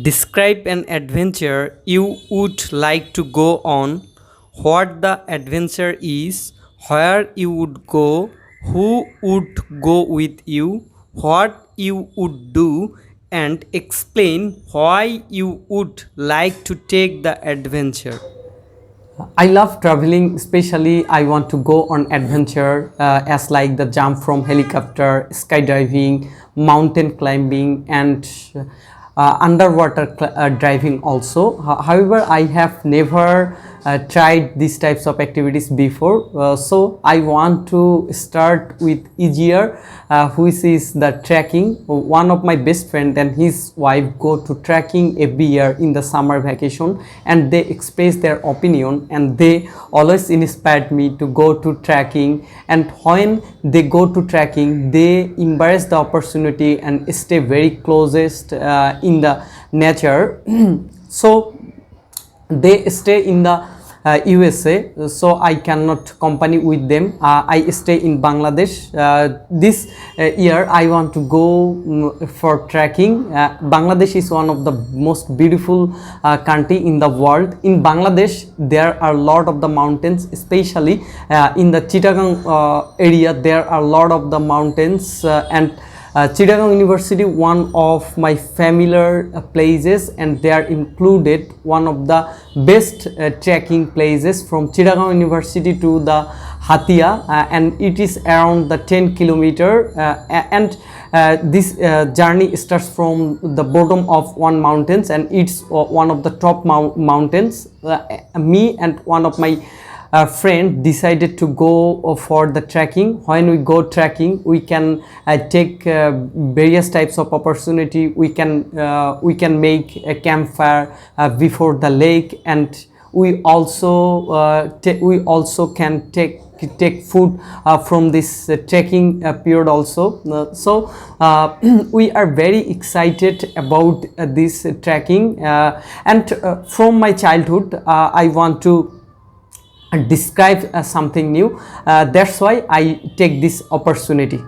Describe an adventure you would like to go on, what the adventure is, where you would go, who would go with you, what you would do, and explain why you would like to take the adventure. I love traveling, especially I want to go on adventure as like the jump from helicopter, skydiving, mountain climbing, and underwater driving also. However, I have never tried these types of activities before, so I want to start with easier, which is the trekking. One of my best friend and his wife go to trekking every year in the summer vacation, and they express their opinion, and they always inspired me to go to trekking. And when they go to trekking, they embrace the opportunity and stay very closest in the nature. So they stay in the USA, so I cannot accompany with them. I stay in Bangladesh. This year I want to go for trekking. Bangladesh is one of the most beautiful country in the world. In Bangladesh there are a lot of the mountains, especially in the Chittagong area there are a lot of the mountains, and Chittagong University, one of my familiar places, and they are included one of the best trekking places from Chittagong University to the Hatia, and it is around the 10 kilometer, and this journey starts from the bottom of one mountains, and it's one of the top mountains. Me and one of my friend decided to go for the trekking. When we go trekking, we can take various types of opportunity. We can make a campfire before the lake, and we also can take food from this trekking period also. So we are very excited about this trekking, and from my childhood I want to describe something new. That's why I take this opportunity.